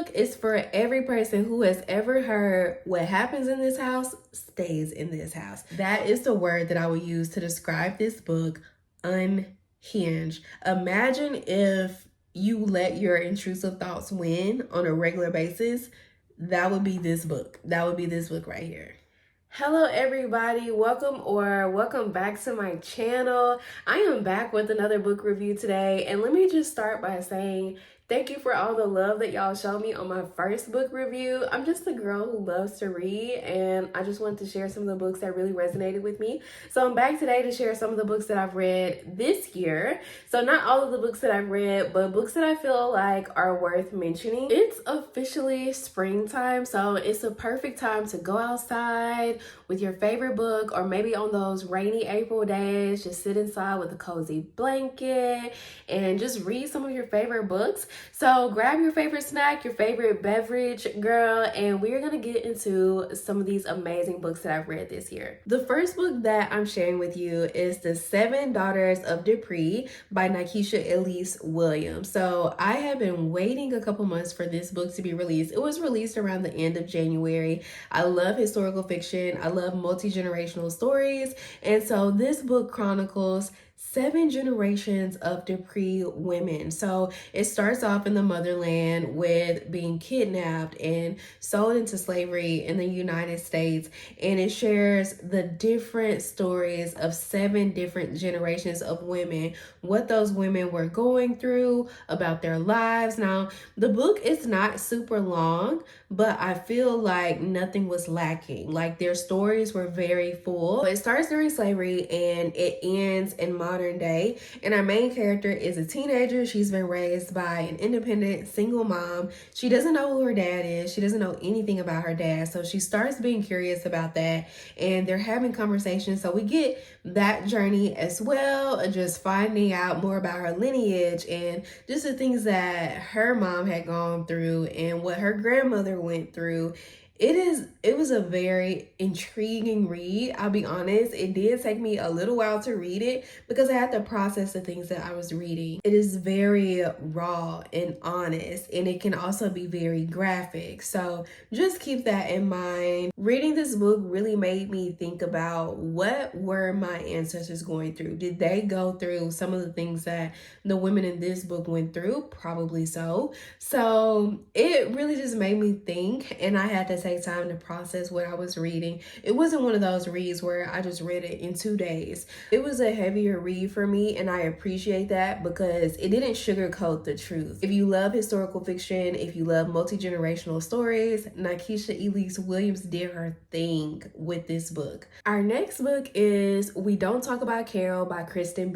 book is for every person who has ever heard what happens in this house stays in this house. That is the word that I would use to describe this book, unhinged. Imagine if you let your intrusive thoughts win on a regular basis. That would be this book. That would be this book right here. Hello everybody, welcome back to my channel. I am back with another book review today, and let me just start by saying thank you for all the love that y'all showed me on my first book review. I'm just a girl who loves to read, and I just wanted to share some of the books that really resonated with me. So I'm back today to share some of the books that I've read this year. So not all of the books that I've read, but books that I feel like are worth mentioning. It's officially springtime, so it's a perfect time to go outside with your favorite book, or maybe on those rainy April days, just sit inside with a cozy blanket and just read some of your favorite books. So grab your favorite snack, your favorite beverage, girl, and we're gonna get into some of these amazing books that I've read this year. The first book that I'm sharing with you is The 7 Daughters of Dupree by Nikesha Elise Williams. So I have been waiting a couple months for this book to be released. It was released around the end of January. I love historical fiction. I love multi-generational stories. And so this book chronicles 7 generations of Dupree women. So it starts off in the motherland with being kidnapped and sold into slavery in the United States. And it shares the different stories of 7 different generations of women, what those women were going through, about their lives. Now, the book is not super long, but I feel like nothing was lacking. Like, their stories were very full. It starts during slavery and it ends in modern day, and our main character is a teenager. She's been raised by an independent single mom. She doesn't know who her dad is. She doesn't know anything about her dad, so she starts being curious about that, and they're having conversations. So we get that journey as well, just finding out more about her lineage and just the things that her mom had gone through and what her grandmother went through. It was a very intriguing read. I'll be honest, it did take me a little while to read it because I had to process the things that I was reading. It is very raw and honest, and it can also be very graphic. So just keep that in mind. Reading this book really made me think about, what were my ancestors going through? Did they go through some of the things that the women in this book went through? Probably so. So it really just made me think, and I had to take time to process what I was reading. It wasn't one of those reads where I just read it in 2 days. It was a heavier read for me, and I appreciate that because it didn't sugarcoat the truth. If you love historical fiction, if you love multi-generational stories, Nikesha Elise Williams did her thing with this book. Our next book is We Don't Talk About Carol by Kristen.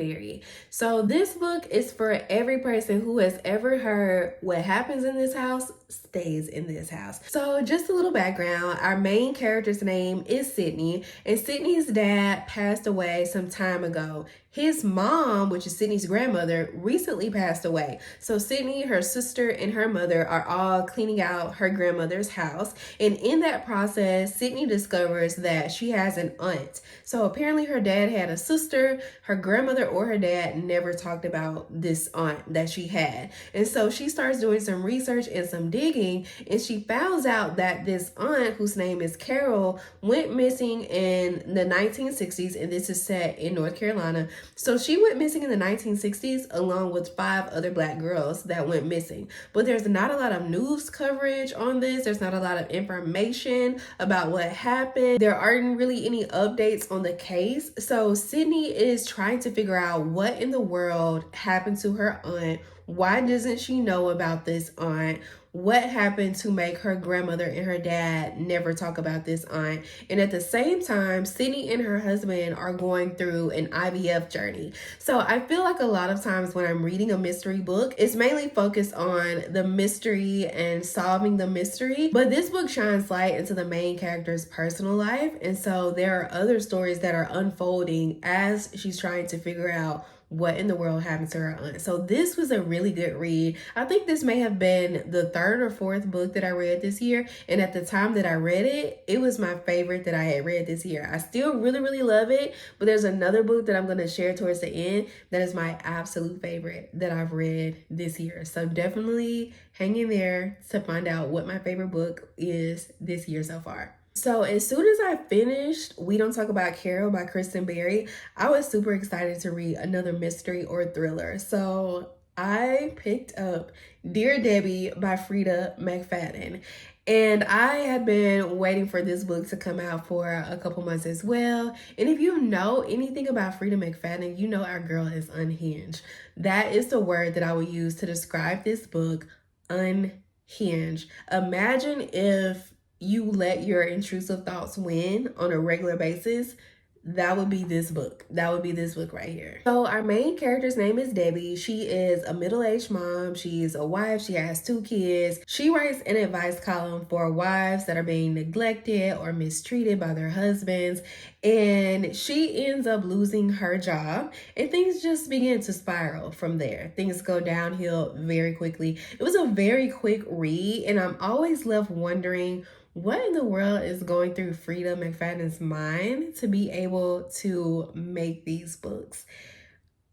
So this book is for every person who has ever heard what happens in this house stays in this house. So just a little background, our main character's name is Sydney, and Sydney's dad passed away some time ago. His mom, which is Sydney's grandmother, recently passed away. So Sydney, her sister, and her mother are all cleaning out her grandmother's house. And in that process, Sydney discovers that she has an aunt. So apparently her dad had a sister. Her grandmother or her dad never talked about this aunt that she had. And so she starts doing some research and some digging, and she finds out that this aunt, whose name is Carol, went missing in the 1960s, and this is set in North Carolina. So she went missing in the 1960s along with 5 other Black girls that went missing. But there's not a lot of news coverage on this. There's not a lot of information about what happened. There aren't really any updates on the case. So Sydney is trying to figure out what in the world happened to her aunt. Why doesn't she know about this aunt? What happened to make her grandmother and her dad never talk about this aunt? And at the same time, Sydney and her husband are going through an IVF journey. So I feel like a lot of times when I'm reading a mystery book, it's mainly focused on the mystery and solving the mystery. But this book shines light into the main character's personal life. And so there are other stories that are unfolding as she's trying to figure out what in the world happened to her aunt. So this was a really good read. I think this may have been the third or fourth book that I read this year. And at the time that I read it, it was my favorite that I had read this year. I still really, really love it. But there's another book that I'm going to share towards the end that is my absolute favorite that I've read this year. So definitely hang in there to find out what my favorite book is this year so far. So as soon as I finished We Don't Talk About Carol by Kristen Berry, I was super excited to read another mystery or thriller. So I picked up Dear Debbie by Freida McFadden. And I had been waiting for this book to come out for a couple months as well. And if you know anything about Freida McFadden, you know our girl is unhinged. That is the word that I would use to describe this book, unhinged. Imagine if you let your intrusive thoughts win on a regular basis. That would be this book. That would be this book right here. So our main character's name is Debbie. She is a middle-aged mom. She's a wife. She has 2 kids. She writes an advice column for wives that are being neglected or mistreated by their husbands. And she ends up losing her job and things just begin to spiral from there. Things go downhill very quickly. It was a very quick read and I'm always left wondering what in the world is going through Freida McFadden's mind to be able to make these books?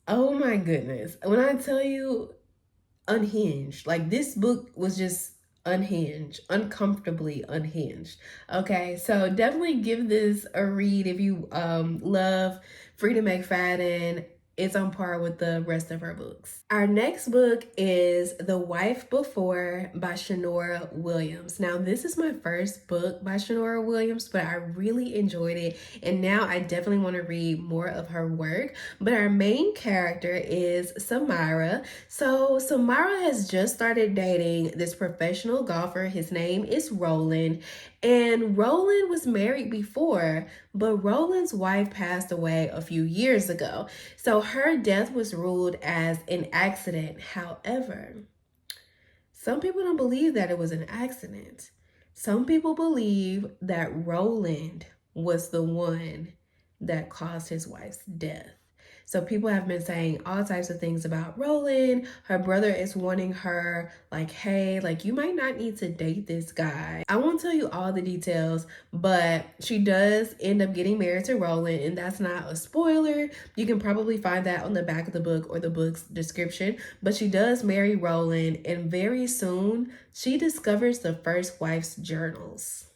Oh my goodness. When I tell you unhinged, like this book was just unhinged, uncomfortably unhinged. Okay, so definitely give this a read if you love Freida McFadden. It's on par with the rest of her books. Our next book is The Wife Before by Shanora Williams. Now, this is my first book by Shanora Williams, but I really enjoyed it. And now I definitely want to read more of her work. But our main character is Samara. So Samara has just started dating this professional golfer. His name is Roland. And Roland was married before, but Roland's wife passed away a few years ago. So her death was ruled as an accident. However, some people don't believe that it was an accident. Some people believe that Roland was the one that caused his wife's death. So people have been saying all types of things about Roland. Her brother is warning her like, hey, like you might not need to date this guy. I won't tell you all the details, but she does end up getting married to Roland, and that's not a spoiler. You can probably find that on the back of the book or the book's description, but she does marry Roland, and very soon she discovers the first wife's journals.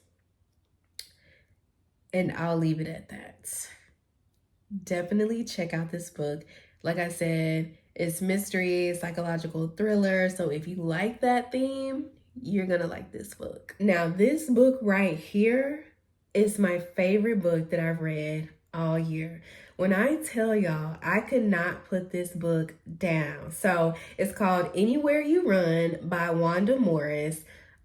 And I'll leave it at that. Definitely check out this book. Like I said, it's mystery, psychological thriller. So if you like that theme, you're gonna like this book. Now, this book right here is my favorite book that I've read all year. When I tell y'all, I could not put this book down. So it's called Anywhere You Run by Wanda Morris.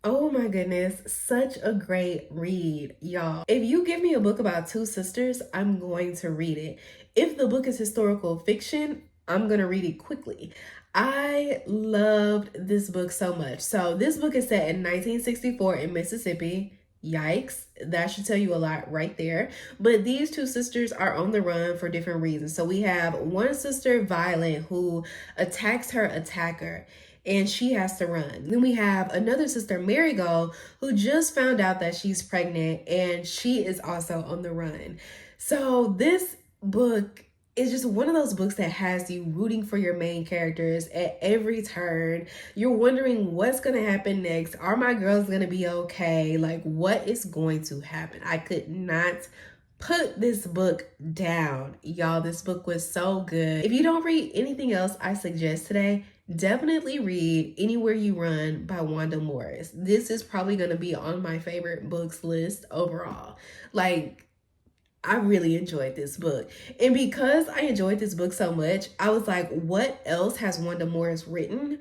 Oh my goodness, such a great read, y'all. If you give me a book about 2 sisters, I'm going to read it. If the book is historical fiction, I'm going to read it quickly. I loved this book so much. So this book is set in 1964 in Mississippi. Yikes, that should tell you a lot right there. But these 2 sisters are on the run for different reasons. So we have one sister, Violet, who attacks her attacker, and she has to run. Then we have another sister, Marigold, who just found out that she's pregnant, and she is also on the run. So this book is just one of those books that has you rooting for your main characters at every turn. You're wondering what's going to happen next. Are my girls going to be okay? Like, what is going to happen? I could not put this book down. Y'all, this book was so good. If you don't read anything else I suggest today, definitely read Anywhere You Run by Wanda Morris. This is probably going to be on my favorite books list overall. Like, I really enjoyed this book. And because I enjoyed this book so much, I was like, what else has Wanda Morris written?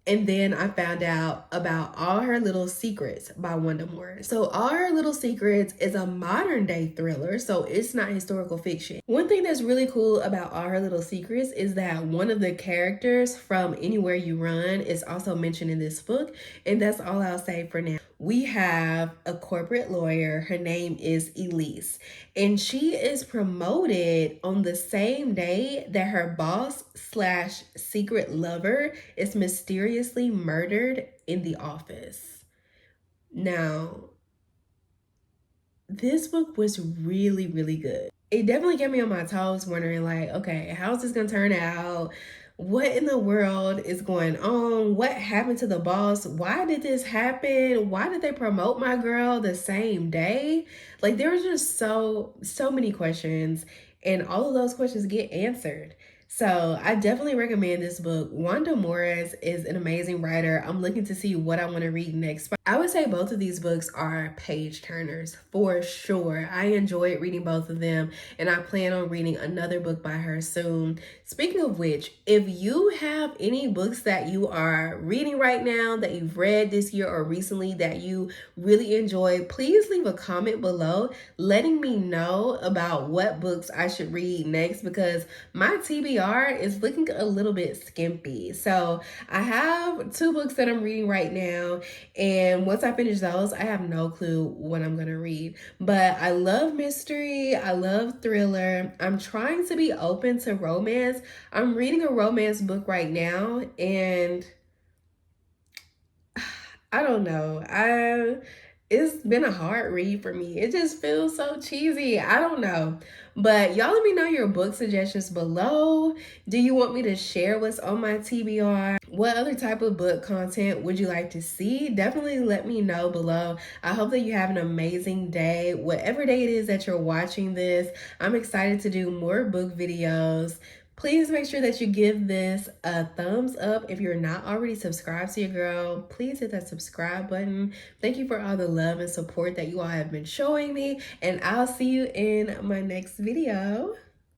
And then I found out about All Her Little Secrets by Wanda Morris. So All Her Little Secrets is a modern day thriller, so it's not historical fiction. One thing that's really cool about All Her Little Secrets is that one of the characters from Anywhere You Run is also mentioned in this book, and that's all I'll say for now. We have a corporate lawyer. Her name is Elise, and she is promoted on the same day that her boss / secret lover is mysteriously murdered in the office. Now, this book was really, really good. It definitely kept me on my toes, wondering like, okay, how's this gonna turn out? What in the world is going on? What happened to the boss? Why did this happen? Why did they promote my girl the same day? Like, there was just so many questions, and all of those questions get answered. So I definitely recommend this book. Wanda Morris is an amazing writer. I'm looking to see what I want to read next. I would say both of these books are page turners for sure. I enjoyed reading both of them, and I plan on reading another book by her soon. Speaking of which, if you have any books that you are reading right now, that you've read this year or recently that you really enjoyed, please leave a comment below letting me know about what books I should read next, because my TBR is looking a little bit skimpy. So I have 2 books that I'm reading right now, and once I finish those, I have no clue what I'm gonna read. But I love mystery, I love thriller. I'm trying to be open to romance. I'm reading a romance book right now, and I don't know. It's been a hard read for me. It just feels so cheesy. I don't know. But y'all let me know your book suggestions below. Do you want me to share what's on my TBR? What other type of book content would you like to see? Definitely let me know below. I hope that you have an amazing day. Whatever day it is that you're watching this, I'm excited to do more book videos. Please make sure that you give this a thumbs up. If you're not already subscribed to your girl, please hit that subscribe button. Thank you for all the love and support that you all have been showing me, and I'll see you in my next video.